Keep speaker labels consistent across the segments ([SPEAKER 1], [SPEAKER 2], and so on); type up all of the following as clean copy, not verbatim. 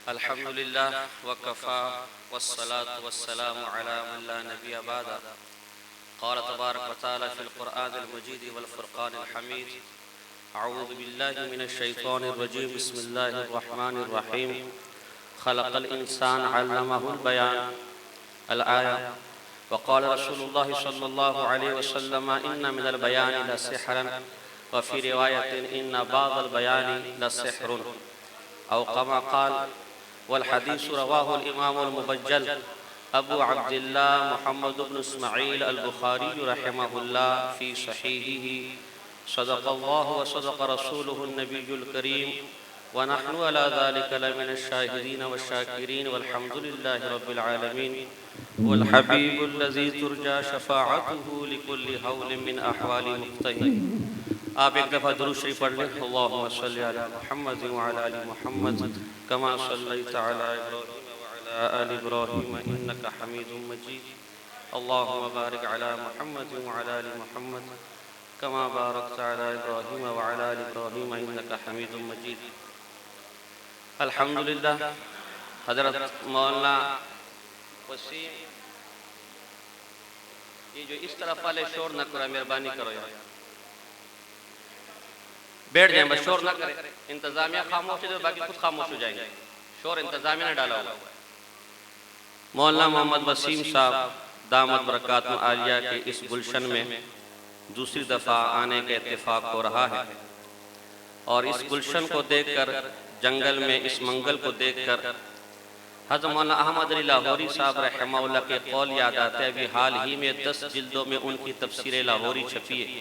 [SPEAKER 1] الحمد لله وكفى والصلاة والسلام على من لا نبي بعد. قال تبارك وتعالى في القرآن المجيد والفرقان الحميد: أعوذ بالله من الشيطان الرجيم. بسم الله الرحمن الرحيم. خلق الإنسان علمه البيان. الآية. وقال رسول الله صلى الله عليه وسلم: إن من البيان لسحرا، وفي رواية إن بعض البيان لسحر، أو كما قال. والحديث رواه الإمام المبجل أبو عبد الله محمد بن إسماعيل البخاري رحمه الله في صحيحه: صدق الله وصدق رسوله النبي الكريم، ونحن على ذلك لمن الشاهدين والشاكرين، والحمد لله رب العالمين. والحبيب الذي ترجى شفاعته لكل حول من أحوال مفتهم. آپ ایک دفعہ درود شریف پڑھ لیں: اللہم صلی علی محمد وعلی آل محمد کما صلیت علی ابراہیم وعلی آل ابراہیم انک حمید مجید. اللہم بارک علی محمد وعلی آل محمد کما بارکت علی ابراہیم وعلی آل ابراہیم انک حمید مجید. الحمدللہ. حضرت مولانا وسیم، یہ جو اس طرف والے شور نہ کرو، مہربانی کرو یار، بیٹھ جائیں، بس شور نہ کریں. انتظامیہ خاموش ہے تو باقی خود خاموش ہو جائیں گے. شور انتظامیہ نے ڈالا ہوا. مولانا محمد وسیم صاحب دامت برکاتہ عالیہ کے اس گلشن میں دوسری دفعہ آنے کا اتفاق ہو رہا ہے، اور اس گلشن کو دیکھ کر، جنگل میں اس منگل کو دیکھ کر حضرت مولانا احمد علی لاہوری صاحب رحمہ اللہ کے قول یاد آتے ہیں. ابھی حال ہی میں 10 جلدوں میں ان کی تفسیر لاہوری چھپی ہے.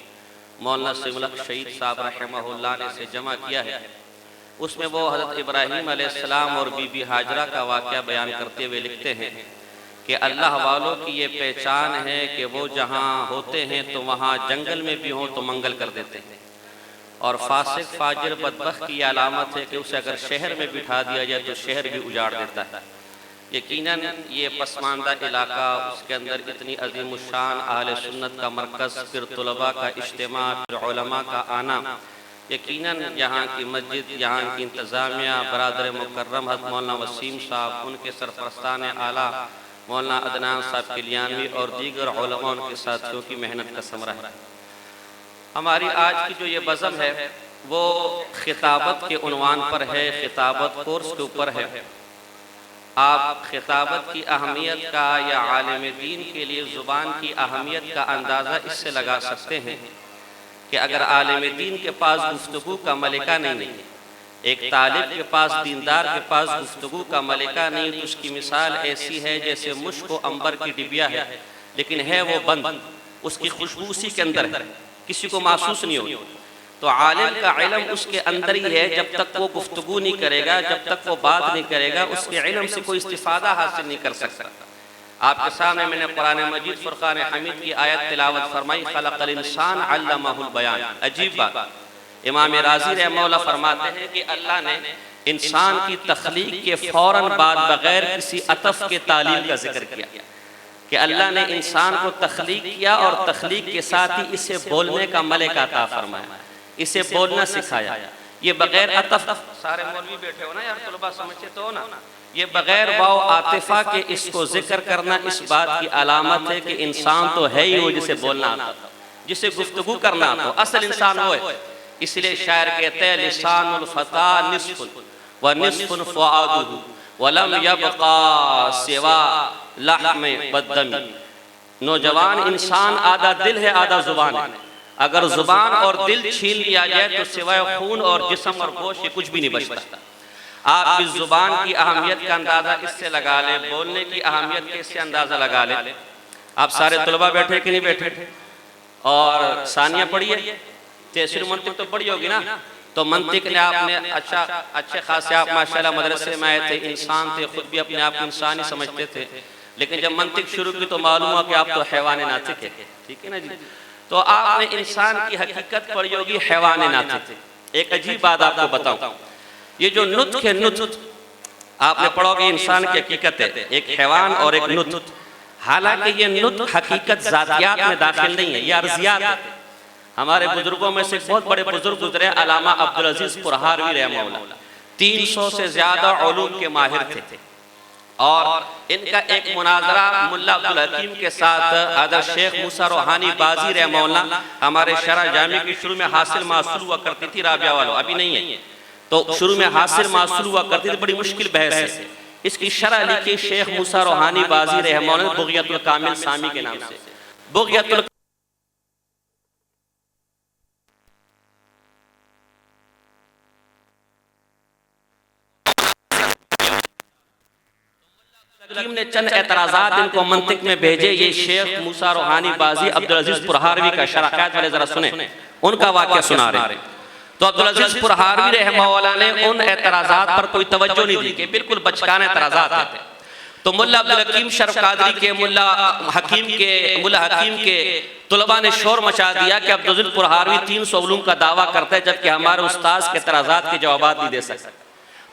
[SPEAKER 1] مولانا سملک شہید صاحب رحمہ اللہ نے اسے جمع کیا ہے. اس میں وہ حضرت ابراہیم علیہ السلام اور بی بی ہاجرہ کا واقعہ بیان کرتے ہوئے لکھتے ہیں کہ اللہ والوں کی یہ پہچان ہے کہ وہ جہاں ہوتے ہیں تو وہاں جنگل میں بھی ہوں تو منگل کر دیتے ہیں، اور فاسق فاجر بدبخت کی یہ علامت ہے کہ اسے اگر شہر میں بٹھا دیا جائے تو شہر بھی اجاڑ دیتا ہے. یقیناً یہ پسماندہ علاقہ، اس کے اندر اتنی عظیم الشان اہل سنت کا مرکز، پھر طلباء کا اجتماع، پھر علماء کا آنا، یقیناً یہاں کی مسجد، یہاں کی انتظامیہ، برادر مکرم حضرت مولانا وسیم صاحب، ان کے سرپرستان اعلیٰ مولانا عدنان صاحب کلیانوی اور دیگر علماء ان کے ساتھیوں کی محنت کا ثمرہ ہے. ہماری آج کی جو یہ بزم ہے وہ خطابت کے عنوان پر ہے، خطابت کورس کے اوپر ہے. آپ خطابت کی اہمیت کا یا عالم دین کے لیے زبان کی اہمیت کا اندازہ اس سے لگا سکتے ہیں کہ اگر عالم دین کے پاس گفتگو کا ملکہ نہیں ہے، ایک طالب کے پاس، دیندار کے پاس گفتگو کا ملکہ نہیں، تو اس کی مثال ایسی ہے جیسے مشک و عنبر کی ڈبیا ہے لیکن ہے وہ بند، اس کی خوشبو اسی کے اندر ہے، کسی کو محسوس نہیں ہوگی. تو عالم کا علم اس کے اندر ہی ہے. جب تک وہ گفتگو نہیں کرے گا، جب تک وہ بات نہیں کرے گا، اس کے علم سے کوئی استفادہ حاصل نہیں کر سکتا. آپ کے سامنے میں نے قرآن مجید فرقان حمید کی آیت تلاوت فرمائی: خلق الانسان علمہ البیان. عجیب بات، امام رازی رحمہ اللہ فرماتے ہیں کہ اللہ نے انسان کی تخلیق کے فوراً بعد بغیر کسی عطف کے تعلیم کا ذکر کیا کہ اللہ نے انسان کو تخلیق کیا اور تخلیق کے ساتھ ہی اسے بولنے کا ملکہ عطا فرمایا، اسے بولنا سکھایا. یہ بغیر عطف، سارے مولوی بیٹھے ہو نا یار، طلباء سمجھتے تو ہو نا، یہ بغیر واو عاطفہ کے اس کو ذکر کرنا اس بات کی علامت ہے کہ انسان تو ہے ہی وہ جسے بولنا آتا، جسے گفتگو کرنا آتا، اصل انسان وہ ہے. اس لیے شاعر کہتے ہیں: لسان الفتى نصف ونصف فؤادہ ولم يبقى سوى لحم والدم. نوجوان انسان آدھا دل ہے آدھا زبان ہے. اگر زبان اور دل چھین لیا جائے تو سوائے خون اور جسم اور گوشت کچھ بھی نہیں بچتا. آپ اس زبان کی اہمیت کا اندازہ اس سے لگا لیں، بولنے کی اہمیت کے اس سے اندازہ لگا لیں. آپ سارے طلباء بیٹھے کہ نہیں بیٹھے؟ اور ثانیہ پڑھی ہے، تیسری منطق تو پڑھی ہوگی نا. تو منطق نے آپ نے اچھے خاصے، آپ ماشاءاللہ مدرسے میں آئے تھے، انسان تھے، خود بھی اپنے آپ انسان ہی سمجھتے تھے، لیکن جب منطق شروع کی تو معلوم ہوا کہ آپ تو حیوان ناطق ہے. ٹھیک ہے نا جی؟ تو آپ نے انسان کی حقیقت پڑھی ہوگی، حیوان ناطق. ایک عجیب بات آپ کو بتاؤں، یہ جو نطق ہے، نطق آپ نے پڑھو گے انسان کی حقیقت ہے، ایک حیوان اور ایک نطق. حالانکہ یہ نطق حقیقت ذاتیات میں داخل نہیں ہے، یہ عرضیات ہے. ہمارے بزرگوں میں سے بہت بڑے بزرگ گزرے علامہ عبدالعزیز پرہاروی رحمہ اللہ، 300 سے زیادہ علوم کے ماہر تھے، اور ان کا ایک مناظرہ ملا عبدالحکیم کے ساتھ حضرت شیخ موسیٰ روحانی بازی رحمہ اللہ ہمارے شرح جامع کی شروع میں حاصل محصول ہوا کرتی تھی، رابعہ والوں ابھی نہیں ہے، تو شروع میں حاصل محصول ہوا کرتی تھی، بڑی مشکل بحث ہے۔ اس کی شرح لکھی شیخ موسیٰ روحانی بازی رحمہ اللہ بغیت الکامل سامی کے نام سے۔ بغیت الحکیم نے چند اعتراضات ان کو منطق میں بھیجے۔ یہ شیخ موسیٰ روحانی بازی عبدالعزیز پرہاروی کا شرحات والے ذرا سنیں، ان کا واقعہ سنا رہے ہیں۔ تو عبدالعزیز پرہاروی رحمہ اللہ نے ان اعتراضات پر کوئی توجہ نہیں دی کہ بالکل بچکانے اعتراضات ہیں۔ تو ملا عبدالحکیم شرف قادری کے ملا حکیم کے طلباء نے شور مچا دیا کہ عبدالعزیز پرہاروی 300 علوم کا دعویٰ کرتا ہے جبکہ ہمارے استاذ کے اعتراضات کے جوابات نہیں دے سکتا۔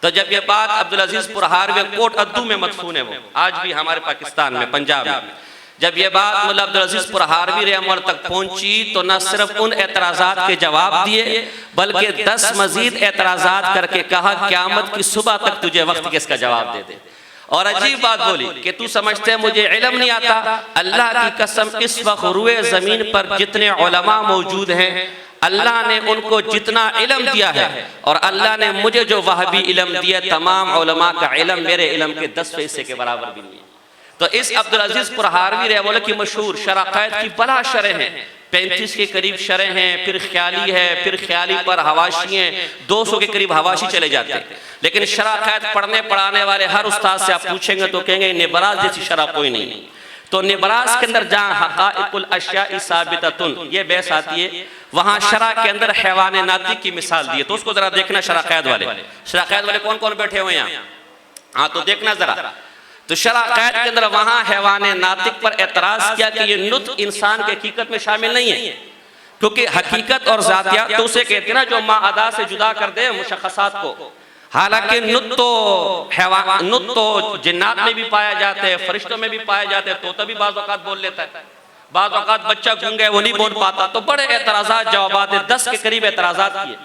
[SPEAKER 1] تو جب یہ بات عبدالعزیز پرہاروی کوٹ ادو میں مدفون ہے، وہ آج بھی ہمارے پاکستان میں پنجاب میں، جب یہ بات ملا عبدالعزیز پرہاروی رحمہ اللہ تک پہنچی تو نہ صرف ان اعتراضات کے جواب دیے بلکہ 10 مزید اعتراضات کر کے کہا قیامت کی صبح تک تجھے وقت کس کا جواب دے دے۔ اور عجیب بات بولی کہ تو سمجھتے مجھے علم نہیں آتا، اللہ کی قسم اس وقت روئے زمین پر جتنے علماء موجود ہیں اللہ نے ان کو جتنا علم دیا ہے اور اللہ نے مجھے جو وہابی علم دیا، تمام علماء کا علم میرے علم کے 10% کے برابر بھی نہیں ہے۔ تو اس عبدالعزیز پرہاروی رحمہ اللہ کی مشہور شرح قائد کی بلا شرح ہیں، 35 کے قریب شرح ہیں، پھر خیالی ہے، پھر خیالی پر حواشی ہیں، 200 کے قریب حواشی چلے جاتے ہیں۔ لیکن شرح قائد پڑھنے پڑھانے والے ہر استاد سے آپ پوچھیں گے تو کہیں گے نبراز جیسی شرح کوئی نہیں۔ تو نبراز کے اندر جہاں حقائق الاشیاء ثابتۃ یہ بحث آتی ہے، وہاں شرح کے اندر حیوان ناطق کی مثال دی ہے۔ تو اس کو ذرا دیکھنا شرح قائد والے کون کون بیٹھے ہوئے ہیں ہاں تو دیکھنا ذرا۔ تو شرح قائد کے اندر وہاں حیوان ناطق پر اعتراض کیا کہ یہ نطق انسان کے حقیقت میں شامل نہیں ہے، کیونکہ حقیقت اور ذاتیات تو اسے کہتے ہیں نا جو ما ادا سے جدا کر دے مشخصات کو۔ حالانکہ نطق تو جنات میں بھی پایا جاتا ہے، فرشتوں میں بھی پایا جاتا ہے، طوطا بھی بعض اوقات بول لیتا ہے، بعض اوقات بچہ گونگا ہے وہ نہیں بول پاتا۔ تو بڑے اعتراضات جوابات 10 کے قریب اعتراضات کیے۔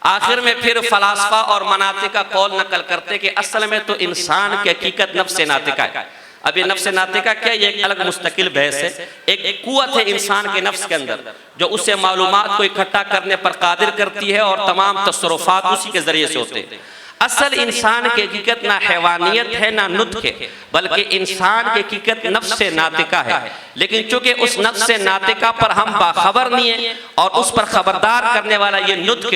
[SPEAKER 1] آخر میں پھر فلاسفہ اور مناطق کا قول نقل کرتے کہ اصل میں تو انسان کی حقیقت نفس ناطقہ ہے۔ اب یہ نفس ناطقہ کیا؟ یہ ایک الگ مستقل بحث ہے، ایک قوت ہے انسان کے نفس کے اندر جو اسے معلومات کو اکٹھا کرنے پر قادر کرتی ہے اور تمام تصرفات اسی کے ذریعے سے ہوتے ہیں۔ اصل انسان کی حقیقت نہ حیوانیت ہے نہ نطق ہے، بلکہ انسان کی حقیقت نفس ناطقہ ہے۔ لیکن چونکہ اس نفس ناطقہ پر ہم باخبر نہیں ہیں اور اس پر خبردار کرنے والا یہ نطق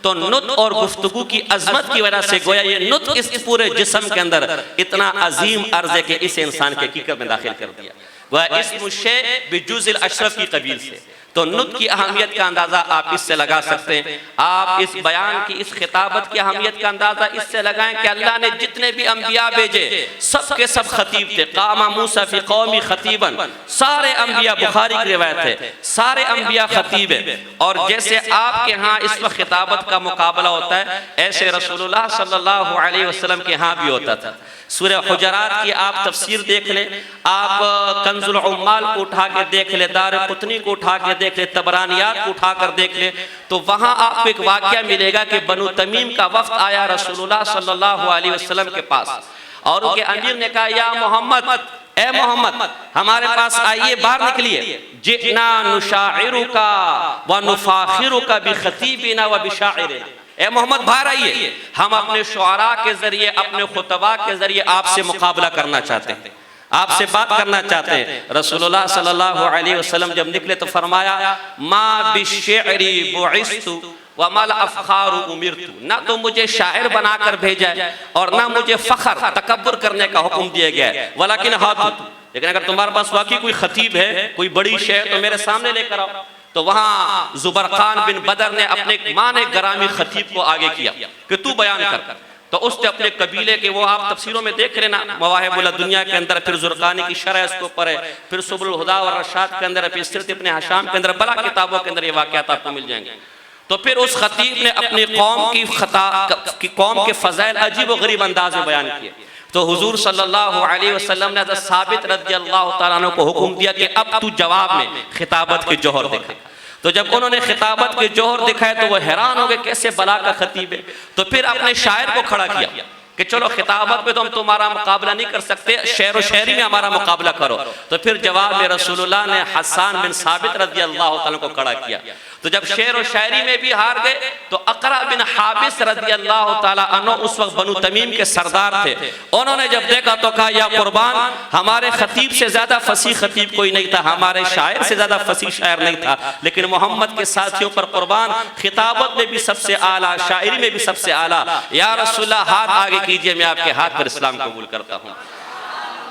[SPEAKER 1] تو نطق اور گفتگو کی عظمت کی وجہ سے گویا یہ نطق اس پورے جسم کے اندر اتنا عظیم عرض ہے کہ اسے انسان کی حقیقت میں داخل کر دیا، گویا اسم الشیء بجزء الاشرف کی قبیل سے۔ تو نطق کی اہمیت کا اندازہ آپ اس سے لگا سکتے ہیں، آپ اس بیان کی اس خطابت کی اہمیت کا اندازہ اس سے لگائیں کہ اللہ نے جتنے بھی انبیاء بھیجے سب کے سب خطیب تھے۔ قام موسیٰ فی قومی خطیبا، سارے انبیاء، بخاری کی روایت ہے، سارے انبیاء خطیب ہیں۔ اور جیسے آپ کے ہاں اس وقت خطابت کا مقابلہ ہوتا ہے ایسے رسول اللہ صلی اللہ علیہ وسلم کے ہاں بھی ہوتا تھا۔ سورہ حجرات کی آپ تفسیر دیکھ لیں، آپ کنز العمال کو اٹھا کے دیکھ لیں، دار قطنی کو اٹھا کے دیکھ لیں، تبرانیات کو اٹھا کر دیکھ لیں، تو وہاں آپ کو ایک واقعہ ملے گا کہ بنو تمیم کا وفد آیا رسول اللہ صلی اللہ علیہ وسلم کے پاس اور ان کے امیر نے کہا یا محمد، اے محمد ہمارے پاس آئیے، باہر نکلیے، جئنا نشاعرک ونفاخرک بخطیبنا وبشاعرنا، اے محمد باہر آئیے، ہم اپنے شعراء کے ذریعے اپنے خطباء کے ذریعے آپ سے مقابلہ کرنا چاہتے ہیں، آپ سے بات کرنا چاہتے ہیں۔ رسول اللہ صلی اللہ علیہ وسلم جب نکلے تو فرمایا ما بالشعر بعثت وما الافخار امرت، نہ تو مجھے شاعر بنا کر بھیجا ہے اور نہ مجھے فخر تکبر کرنے کا حکم دیا گیا ہے، ولیکن ہاتھ، لیکن اگر تمہارے پاس واقعی کوئی خطیب ہے، کوئی بڑی شعر تو میرے سامنے لے کر آؤ۔ تو وہاں زبرقان بن بدر نے اپنے مان گرامی خطیب کو آگے کیا کہ تو بیان کر، تو اس نے اپنے قبیلے کے، وہ آپ تفسیروں میں دیکھ لینا، مواہب الدنیا کے اندر، پھر زرقانی کی شرح اس کو پڑھے، پھر سبل الہدا والرشاد کے اندر، پھر سیرت ابن ہشام کے اندر، بلا کتابوں کے اندر یہ واقعات آپ کو مل جائیں گے۔ تو پھر اس خطیب نے اپنی قوم کے فضائل عجیب و غریب انداز میں بیان کیے۔ تو حضور صلی اللہ علیہ وسلم نے حضرت ثابت رضی اللہ تعالیٰ عنہ کو حکم دیا کہ اب تو جواب میں خطابت کے جوہر دکھا۔ تو جب انہوں نے خطابت کے جوہر دکھائے تو وہ حیران ہو گئے کیسے بلا کا خطیب ہے. تو پھر اپنے شاعر کو کھڑا کیا کہ چلو خطابت میں تو ہم تمہارا مقابلہ نہیں کر سکتے، شعر و شاعری میں ہمارا مقابلہ کرو. تو پھر جواب میں رسول اللہ نے حسان بن ثابت رضی اللہ تعالیٰ کو کھڑا کیا. تو جب شعر و شاعری میں بھی ہار گئے تو اقرع بن حابس رضی اللہ تعالیٰ عنہ اس وقت بنو تمیم کے سردار تھے. انہوں نے جب دیکھا تو کہا یا قربان، ہمارے خطیب سے زیادہ فصیح خطیب کوئی نہیں تھا، ہمارے شاعر سے زیادہ فصیح شاعر نہیں تھا، لیکن محمد کے ساتھیوں پر قربان، خطابت میں بھی سب سے اعلیٰ، شاعری میں بھی سب سے اعلیٰ. یا رسول اللہ ہاتھ آگے کیجئے، میں آپ کے ہاتھ پر اسلام قبول کرتا ہوں.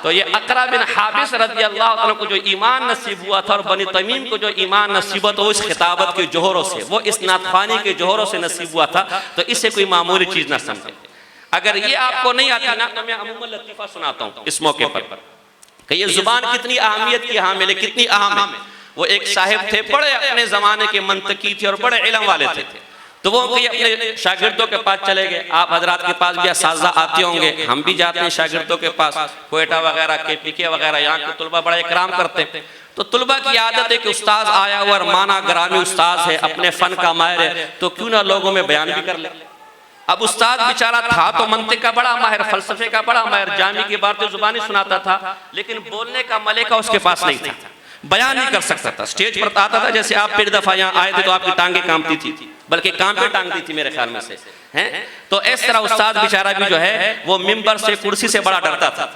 [SPEAKER 1] تو یہ اقرع بن حابس رضی اللہ عنہ کو جو ایمان نصیب ہوا تھا اور بنی تمیم کو جو ایمان نصیب ہوا تھا وہ اس خطابت کے جوہروں سے، وہ اس نعتخوانی کے جوہروں سے نصیب ہوا تھا. تو اسے کوئی معمولی چیز نہ سمجھے. اگر یہ آپ کو نہیں آتی نا تو میں عموماً لطیفہ سناتا ہوں اس موقع پر کہ یہ زبان کتنی اہمیت کی حامل ہے، کتنی اہم ہے. وہ ایک صاحب تھے، بڑے اپنے زمانے کے منطقی تھے اور بڑے علم والے تھے. تو وہ اپنے شاگردوں کے پاس چلے گئے. آپ حضرات کے پاس بھی اساتذہ آتے ہوں گے، ہم بھی جاتے ہیں شاگردوں کے پاس، کوئٹہ وغیرہ کے پی کے وغیرہ، یہاں کے طلبہ بڑا اکرام کرتے ہیں. تو طلبہ کی عادت ہے کہ استاذ آیا ہوا اور مانا گرامی استاذ ہے، اپنے فن کا ماہر ہے، تو کیوں نہ لوگوں میں بیان بھی کر لے. اب استاد بیچارہ تھا تو منطق کا بڑا ماہر، فلسفے کا بڑا ماہر، جامع کی باتیں زبانی سناتا تھا، لیکن بولنے کا ملکہ اس کے پاس نہیں تھا، بیان نہیں کر سکتا تھا. سٹیج پر آتا تھا جیسے آپ پہلی دفعہ یہاں آئے تھے تو آپ کی ٹانگیں کامتی تھی، بلکہ کام پہ ٹانگ دی تھی میرے خیال میں سے. تو اس طرح استاد بیچارہ بھی جو ہے وہ ممبر سے، کرسی سے بڑا ڈرتا تھا.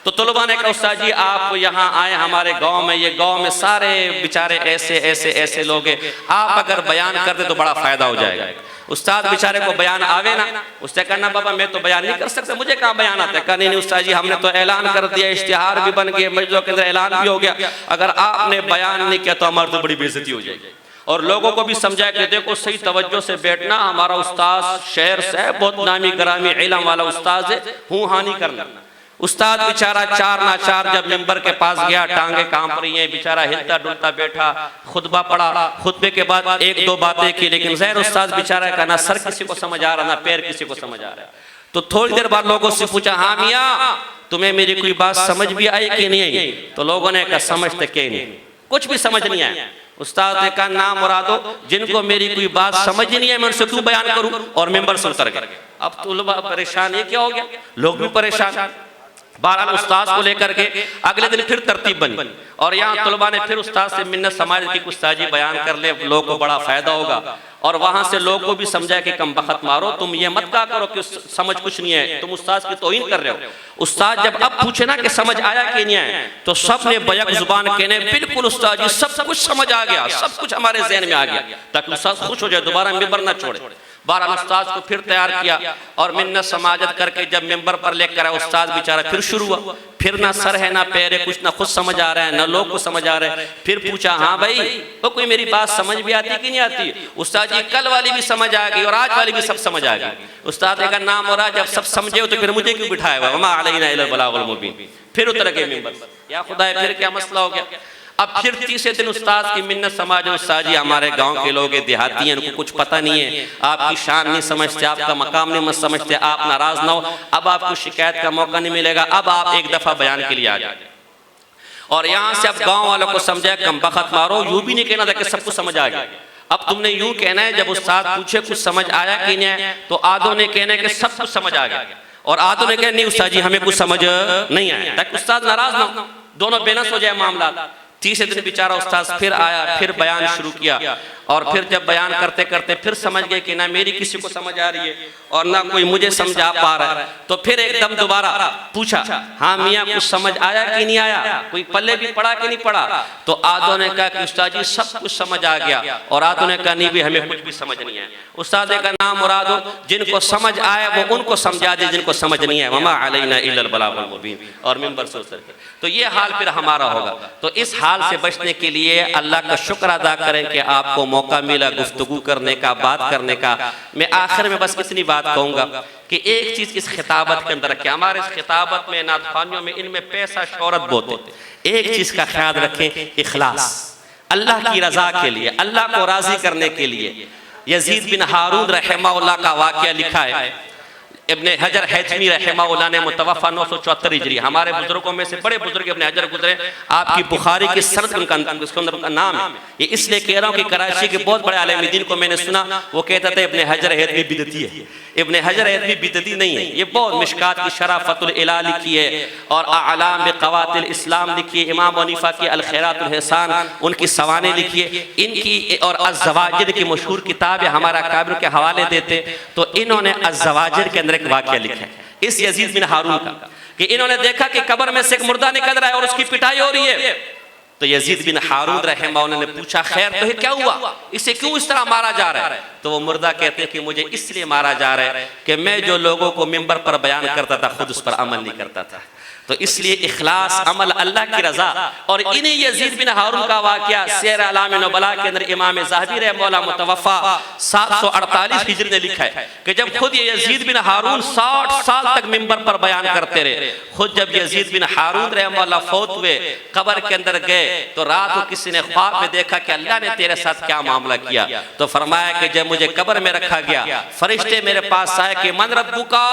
[SPEAKER 1] تو طلباء نے کہا استاد جی آپ یہاں آئے ہمارے گاؤں میں، یہ گاؤں میں سارے بیچارے ایسے ایسے ایسے لوگ ہیں، آپ اگر بیان کر دیں تو بڑا فائدہ ہو جائے گا. استاد بیچارے کو بیان آوے نا، اس نے کہا بابا میں تو بیان نہیں کر سکتا، مجھے کہاں بیان آتا ہے. کہا نہیں استاد جی ہم نے تو اعلان کر دیا، اشتہار بھی بن گئے، مجلسوں کے اندر اعلان بھی ہو گیا، اگر آپ نے بیان نہیں کیا تو ہماری تو بڑی بے عزتی ہو جائے گی. اور لوگوں کو بھی سمجھایا کہ دیکھو صحیح توجہ سے بیٹھنا، ہمارا استاد شہر سے ہے، بہت نامی گرامی علم والا استاد ہے، ہوں ہاں نہیں کرنا. استاد بیچارہ چار ناچار جب ممبر کے پاس گیا، ٹانگیں کانپ رہی ہیں، بیچارہ ہلتا ڈلتا بیٹھا، خطبہ پڑھا. خطبے کے بعد ایک دو باتیں کی، لیکن ظاہر استاد بیچارہ کا نہ سر کسی کو سمجھ آ رہا نہ پیر کسی کو سمجھ آ رہا. تو تھوڑی دیر بعد لوگوں سے پوچھا ہاں میاں تمہیں میری کوئی بات سمجھ بھی آئی کہ نہیں آئی؟ تو لوگوں نے کہا سمجھتے کہ نہیں، کچھ بھی سمجھ نہیں آیا. استاد نے کہا نام مرادو، جن کو میری کوئی بات سمجھ نہیں ہے میں ان سے کیوں بیان کروں، اور ممبر سے اتر گئے. اب طلبہ پریشان، یہ کیا ہو گیا، لوگ بھی پریشان. بہرحال استاذ کو لے کر کے اگلے دن پھر ترتیب بنی اور یہاں طلباء نے پھر استاذ سے منت سماج کی کچھ استاذ جی بیان کر لے، لوگوں کو بڑا فائدہ ہوگا. اور وہاں سے لوگوں کو بھی سمجھا کہ کم بخت مارو، تم یہ مت کہا کرو کہ سمجھ کچھ نہیں ہے، تم استاذ کی توہین کر رہے ہو. استاد جب اب پوچھے نا کہ سمجھ آیا کہ نہیں آیا، تو سب نے بیک زبان کہنے بالکل استاد جی سب کچھ سمجھ آ گیا، سب کچھ ہمارے ذہن میں آ گیا، تاکہ استاد خوش ہو جائے، دوبارہ ممبر نہ چھوڑے. بہرحال استاذ کو پھر تیار کیا اور منت سماجت کر کے جب ممبر پر لے کر آئے، استاذ بیچارہ پھر شروع ہوا. پھر نہ سر ہے نہ پیر ہے، کچھ نہ خود سمجھ آ رہا ہے نہ لوگ کو سمجھ آ رہا ہے. پھر پوچھا ہاں بھائی وہ کوئی میری بات سمجھ بھی آتی کہ نہیں آتی؟ استاد جی کل والی بھی سمجھ آ گئی اور آج والی بھی سب سمجھ آ گئی. استاد نے کہا نام اور آج جب سب سمجھے ہو تو پھر مجھے کیوں بٹھایا ہوا، وما علینا الا البلاغ المبین. پھر اتر گئے ممبر پر. یا خدا پھر کیا مسئلہ ہو گیا. اب پھر تیسرے دن استاذ کی منت سماج، استاد جی ہمارے گاؤں کے لوگ دیہاتی ہیں، ان کو کچھ پتہ نہیں ہے، آپ کی شان نہیں سمجھتے، آپ کا مقام نہیں سمجھتے، آپ ناراض نہ ہو، اب آپ کو شکایت کا موقع نہیں ملے گا، اب آپ ایک دفعہ بیان کے لیے آ جائیں. اور یہاں سے اب گاؤں والوں کو سمجھا کم بخت مارو، یوں بھی نہیں کہنا تھا کہ سب کو سمجھ آ گیا. اب تم نے یوں کہنا ہے جب استاد پوچھے کچھ سمجھ آیا کہ نہیں آیا، تو آدھوں نے کہنا ہے کہ سب کچھ سمجھ آ گیا اور آدھوں نے کہنا نہیں استاد جی ہمیں کچھ سمجھ نہیں آیا، تاکہ استاد ناراض نہ ہو، دونوں بینس ہو جائے معاملات. تیسرے دن بیچارہ استاذ پھر آیا، پھر بیان شروع کیا اور پھر جب بیان کرتے کرتے پھر سمجھ گئے کہ نہ میری کسی کو سمجھ آ رہی ہے اور نہ کوئی مجھے سمجھا پا رہا ہے. تو پھر ایک دم دوبارہ پوچھا ہاں میاں کچھ سمجھ آیا کہ نہیں آیا، کوئی پلے بھی پڑا کہ نہیں پڑا؟ تو آدھوں نے کہا کہ استاد جی سب کچھ سمجھ آ گیا اور آدھوں نے کہا نہیں بھی ہمیں کچھ بھی سمجھ نہیں آیا. استاد کا نام مراد ہو، جن کو سمجھ آیا وہ ان کو سمجھا دے، جن کو سمجھ نہیں آیا وما علینا الا البلاغ المبین. اور ممبر سے اتر گئے. تو یہ حال پھر ہمارا ہوگا. تو اس حال سے بچنے کے لیے اللہ کا شکر ادا کریں کہ آپ کو موقع ملا گفتگو کرنے کا، بات کرنے کا. میں آخر میں بس اتنی بات کہوں گا کہ ایک چیز اس خطابت کے اندر رکھیں، ہمارے اس خطابت میں، نعت خوانیوں میں، ان میں پیسہ شہرت بہت ہے. ایک چیز کا خیال رکھیں، اخلاص، اللہ کی رضا کے لیے، اللہ کو راضی کرنے کے لیے. یزید بن ہارون رحمہ اللہ کا واقعہ لکھا ہے. ابن حجر حیثمی رحمہ اللہ نے متوفہ 974 ہجری، ہمارے بزرگوں میں سے بڑے بزرگ ابن حجر گزرے، آپ کی بخاری کی سند اس کے اندر کا نام ہے۔ یہ اس لئے کہہ رہا ہوں کہ کراچی کے بہت بڑے عالم دین کو میں نے سنا، وہ کہتا تھا ابن حجر حیثمی بدعتی ہے۔ ابن حجر حیثمی بدعتی نہیں ہے، یہ بہت مشکات کی شرح فتح الالہ لکھی ہے اور اعلام بقوات الاسلام لکھی ہے، امام حنیفہ کی الخیرات الحسان ان کی سوانے لکھی ہے، ان کی اور الزواجر کی مشہور کتاب ہے، ہمارا اکابر کے حوالے دیتے، تو انہوں نے الزواجر کے اندر ایک واقعہ لکھا ہے اس یزید بن ہارون کا، کہ انہوں نے دیکھا کہ قبر میں سے ایک مردہ نکل رہا ہے اور اس کی پٹائی ہو رہی ہے، تو یزید بن ہارون رحمہ اللہ نے پوچھا خیر تو کیا ہوا، اسے کیوں اس طرح مارا جا رہا ہے؟ تو وہ مردہ کہتے ہیں کہ مجھے اس لیے مارا جا رہا ہے کہ میں جو لوگوں کو منبر پر بیان کرتا تھا خود اس پر عمل نہیں کرتا تھا، تو اس لیے اخلاص عمل اللہ کی رضا۔ اور انہی یزید بن ہارون کا واقعہ سیر اعلام نبلاء کے اندر امام ذہبی رحمہ اللہ متوفہ 748 ہجری نے لکھا ہے کہ جب خود یہ یزید بن ہارون 60 سال تک منبر پر بیان کرتے رہے، خود جب یزید بن ہارون رحمہ اللہ فوت ہوئے قبر کے اندر گئے تو رات کو کسی نے خواب میں دیکھا کہ اللہ نے تیرے ساتھ کیا معاملہ کیا، تو فرمایا کہ جب مجھے قبر میں رکھا گیا فرشتے میرے پاس آئے کہ من ربکا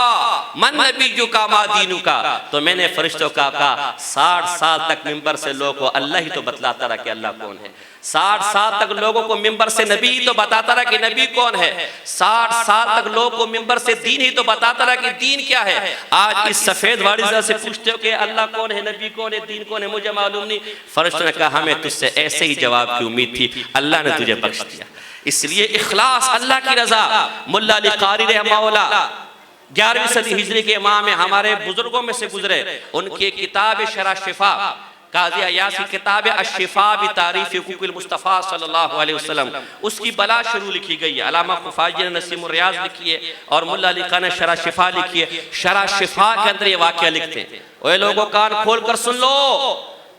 [SPEAKER 1] من نبیکا ما دینکا، تو میں نے فرشتوں کا کہا 60 سال تک منبر سے لوگوں کو اللہ ہی تو بتلاتا رہا کہ اللہ کون ہے، 60 سال تک لوگوں کو منبر سے نبی ہی تو بتاتا رہا کہ نبی کون ہے، 60 سال تک لوگوں کو منبر سے دین ہی تو بتاتا رہا کہ دین کیا ہے۔ آج اس سفید واڑی سے پوچھتے ہو کہ اللہ کون ہے، نبی کون ہے، دین کون ہے، مجھے معلوم نہیں، فرشتوں نے کہا ہمیں تجھ سے ایسے ہی جواب کی امید تھی، اللہ نے تجھے بخش دیا۔ اس لیے اخلاص اللہ کی رضا۔ ملا علی قاری رحمہ اللہ 11ویں صدی ہجری کے امام ہیں، ہمارے بزرگوں میں سے گزرے، ان کی کتاب شرح شفا، قاضی عیاض کی کتاب الشفا بتعریف حقوق المصطفیٰ صلی اللہ علیہ وسلم، اس کی بلا شروع لکھی گئی ہے، علامہ خفاجی نے نسیم الریاض لکھی ہے اور ملا علی قاری نے شرح شفا لکھی ہے۔ شرح شفا کے اندر یہ واقعہ لکھتے ہیں، اے لوگوں کان کھول کر سن لو،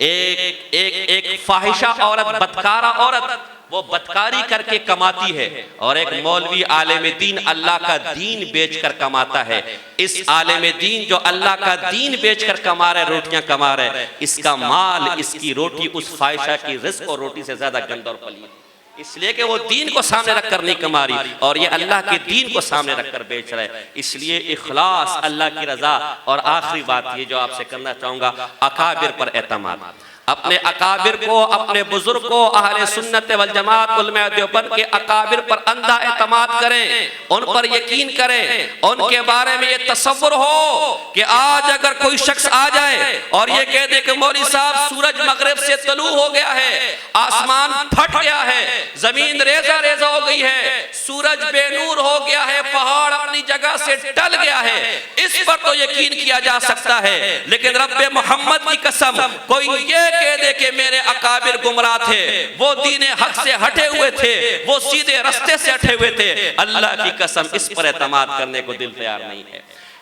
[SPEAKER 1] ایک فاحشہ عورت، بدکارہ عورت، وہ بدکاری کر کے کماتی ہے، اور ایک مولوی عالم دین اللہ کا دین بیچ کر کماتا ہے۔ اس عالم دین جو اللہ کا دین بیچ کر کما رہے، روٹیاں کما رہے، اس کا مال، اس کی روٹی اس فاحشہ کی رزق اور روٹی سے زیادہ گند اور پلید، اس لیے کہ وہ دین کو سامنے رکھ کر نہیں کما رہی اور یہ اللہ کے دین کو سامنے رکھ کر بیچ رہے۔ اس لیے اخلاص، اللہ کی رضا، اور آخری بات یہ جو آپ سے کرنا چاہوں گا، اکابر پر اعتماد۔ اپنے اکابر کو، اپنے بزرگ کو، اہل سنت والجماعت علماء دیوبند کے اکابر پر اندھا اعتماد کریں، ان پر یقین کریں، ان کے بارے میں یہ تصور ہو کہ آج اگر کوئی شخص آ جائے اور یہ کہہ دے کہ مولوی صاحب سورج مغرب سے طلوع ہو گیا ہے، آسمان پھٹ گیا ہے، زمین ریزہ ریزہ ہو گئی ہے، سورج بے نور ہو گیا ہے، پہاڑ اپنی جگہ سے ٹل گیا ہے، اس پر تو یقین کیا جا سکتا ہے، لیکن رب محمد کی قسم کوئی یہ کہہ دے کہ میرے اکابر گمراہ تھے، وہ دین حق سے ہٹے ہوئے تھے، وہ سیدھے رستے سے ہٹے ہوئے تھے، اللہ کی قسم اس پر اعتماد کرنے کو دل تیار نہیں ہے۔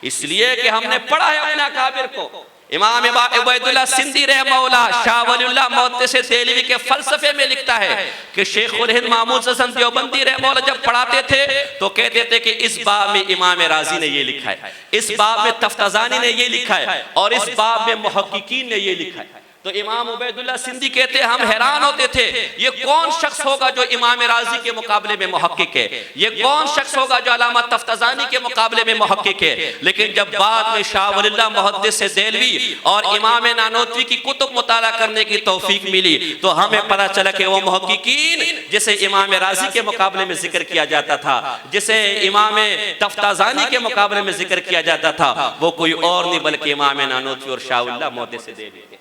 [SPEAKER 1] اس لیے کہ ہم نے پڑھا ہے اپنے اکابر کو۔ امام عبید اللہ سندھی رحمہ اللہ شاہ ولی اللہ محدث دہلوی کے فلسفے میں لکھتا ہے کہ شیخ الہند محمود حسن دیوبندی رحمہ اللہ جب پڑھاتے تھے تو کہتے تھے کہ اس باب میں امام رازی نے یہ لکھا ہے، اس باب میں تفتزانی نے یہ لکھا ہے، اور اس باب میں محققین نے یہ لکھا ہے۔ تو امام عبید اللہ سندھی کہتے ہیں ہم حیران ہوتے تھے یہ کون شخص ہوگا جو امام رازی کے مقابلے میں محقق ہے، یہ کون شخص ہوگا جو علامہ تفتزانی کے مقابلے میں محقق ہے، لیکن جب بعد میں شاہ ولی اللہ محدث دہلوی اور امام نانوتوی کی کتب مطالعہ کرنے کی توفیق ملی تو ہمیں پتہ چلا کہ وہ محققین جسے امام رازی کے مقابلے میں ذکر کیا جاتا تھا، جسے امام تفتزانی کے مقابلے میں ذکر کیا جاتا تھا، وہ کوئی اور نہیں بلکہ امام نانوتوی اور شاہ ولی اللہ محدث دہلوی تھے۔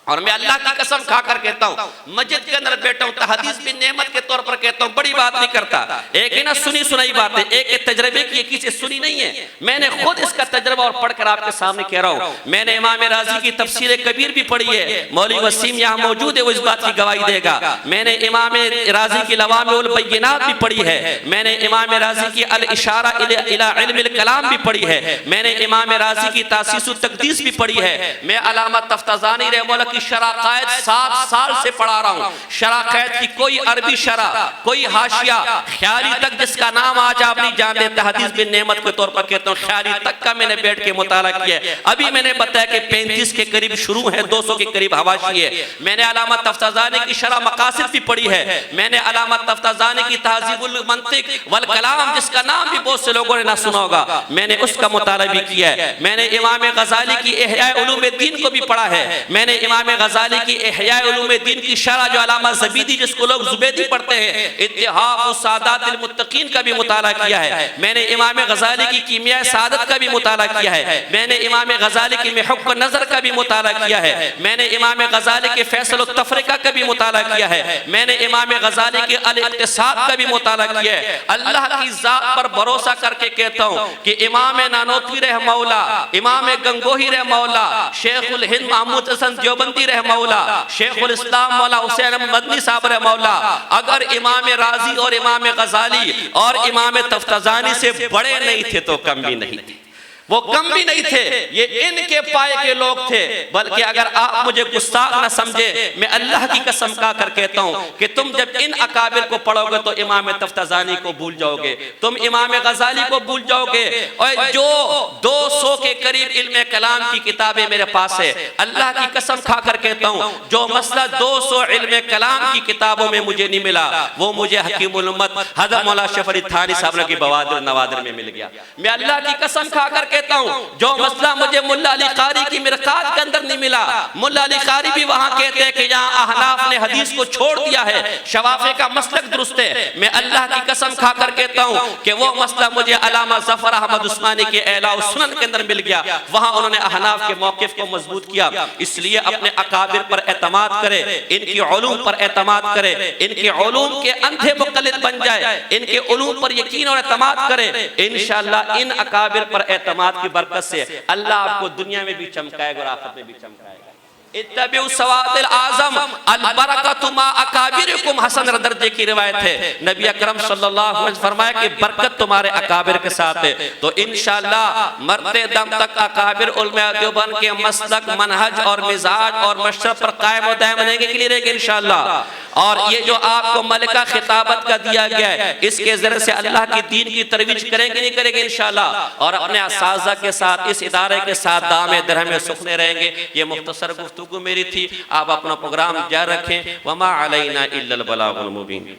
[SPEAKER 1] اور میں اللہ کی قسم کھا کر کہتا ہوں، مسجد کے اندر بیٹھا ہوں، تحدیث بھی نعمت کے طور پر کہتا ہوں، بڑی بات نہیں کرتا، ایک ہی نہ سنی سنائی بات ہے، ایک تجربے کی ایک ہی سے سنی نہیں ہے، میں نے خود اس کا تجربہ اور پڑھ کر آپ کے سامنے کہہ رہا ہوں۔ میں نے امام رازی کی تفسیر کبیر بھی پڑھی ہے، مولوی وسیم یہاں موجود ہے، وہ اس بات کی گواہی دے گا۔ میں نے امام رازی کی لوامع البینات بھی پڑھی ہے، میں نے امام رازی کی الاشارہ الی علم الکلام بھی پڑھی ہے، میں نے امام رازی کی تاسیس التقدیس بھی پڑھی ہے، میں علامہ تفتزانی رحمہ اللہ کی شرح قائد 7 سال سے پڑھا رہا ہوں. شرح قائد کی کوئی عربی شرح، کوئی حاشیہ، خیالی تک جس کا نام آج آپ نہیں جانتے، تحدیث بن نعمت کے طور پر کہتا ہوں، خیالی تک کا میں نے بیٹھ کے مطالعہ کیا ہے. ابھی میں نے بتایا کہ 35 کے قریب شروع ہے، 200 کے قریب حواشی ہے. میں نے علامہ تفتازانی کی شرح مقاصد بھی پڑھی ہے. میں نے علامہ تفتازانی کی تہذیب المنطق والکلام، جس کا نام بھی بہت سے لوگوں نے نہ سنا ہوگا، میں نے اس کا مطالعہ بھی کیا ہے. میں نے امام غزالی کی احیاء علوم الدین کو بھی پڑھا ہے. میں نے امام غزالی کی احیاء علوم الدین کی شرح جو علامہ زبیدی، جس کو لوگ زبیدی پڑھتے ہیں، اتحاف السادات المتقین کا بھی مطالعہ کیا ہے. میں نے امام غزالی کی کیمیاء سعادت کا بھی مطالعہ کیا ہے. میں نے امام غزالی کی محق النظر کا بھی مطالعہ کیا ہے. میں نے امام غزالی کے فیصل التفرقہ کا بھی مطالعہ کیا ہے. میں نے امام غزالی کے الاقتصاد کا بھی مطالعہ کیا ہے. اللہ کی ذات پر بھروسہ کر کے کہتا ہوں کہ امام نانوتوی رحمہ اللہ، امام گنگوہی رحمہ اللہ، شیخ الہند محمود حسن دیوبندی رحمہ اللہ، شیخ الاسلام مولا حسین احمد مدنی صاحب رحمہ اللہ، اگر امام رازی اور امام غزالی اور امام تفتازانی سے بڑے نہیں تھے تو کم بھی نہیں تھے. وہ کم بھی نہیں تھے، یہ ان کے پائے کے لوگ تھے. بلکہ اگر آپ مجھے گستاخ نہ سمجھے، میں اللہ کی قسم کھا کر کہتا ہوں کہ تم جب ان اکابر کو پڑھو گے تو امام تفتازانی کو بھول جاؤ گے، تم امام غزالی کو بھول جاؤ گے. اور جو 200 کے قریب علم کلام کی کتابیں میرے پاس ہے، اللہ کی قسم کھا کر کہتا ہوں جو مسئلہ 200 علم کلام کی کتابوں میں مجھے نہیں ملا، وہ مجھے حکیم الامت حضرت مولا اشرف علی تھانوی صاحب کی بوادر نوادر میں مل گیا. میں اللہ کی قسم کھا کر کہتا ہوں جو مسئلہ مجھے ملا علی قاری کی مرقات کے اندر نہیں ملا، ملا علی قاری بھی وہاں کہتے ہیں کہ یہاں احناف نے حدیث کو چھوڑ دیا ہے، شوافی کا مسلک درست ہے. میں اللہ کی قسم کھا کر کہتا ہوں کہ وہ مسئلہ مجھے علامہ ظفر احمد عثمانی کے اعلاء السنن کے اندر مل گیا. وہاں انہوں نے احناف کے موقف کو مضبوط کیا. اس لیے اپنے اکابر پر اعتماد کرے، ان کی علوم پر اعتماد کرے، ان کے علوم کے اندھے مقلد بن جائے، ان کے علوم پر یقین اور اعتماد کرے. انشاءاللہ ان اکابر پر اعتماد کی برکت سے اللہ آپ کو دنیا میں بھی چمکائے گا اور آخرت میں بھی چمکائے گا. اتبعوا سواد الاعظم البرکۃ ما اکابرکم، حسن درجے کی روایت ہے. نبی اکرم صلی اللہ علیہ وسلم فرمایا کہ برکت تمہارے اکابر کے ساتھ ہے. تو انشاءاللہ مرتے دم تک اکابر علماء دیوبند کے مسلک، منہج اور مزاج اور مشرب پر قائم و دائم رہنے کے لیے رہے گا انشاءاللہ. اور یہ جو آپ کو ملکہ خطابت کا دیا گیا ہے، اس کے ذریعے سے اللہ کی دین کی ترویج کریں گے نہیں کریں گے انشاءاللہ. اور اپنے اساتذہ کے ساتھ، اس ادارے کے ساتھ دام درہم سکھنے رہیں گے. یہ مختصر گفتگو میری تھی. آپ اپنا پروگرام جاری رکھیں. وما علینا الا البلاغ المبین.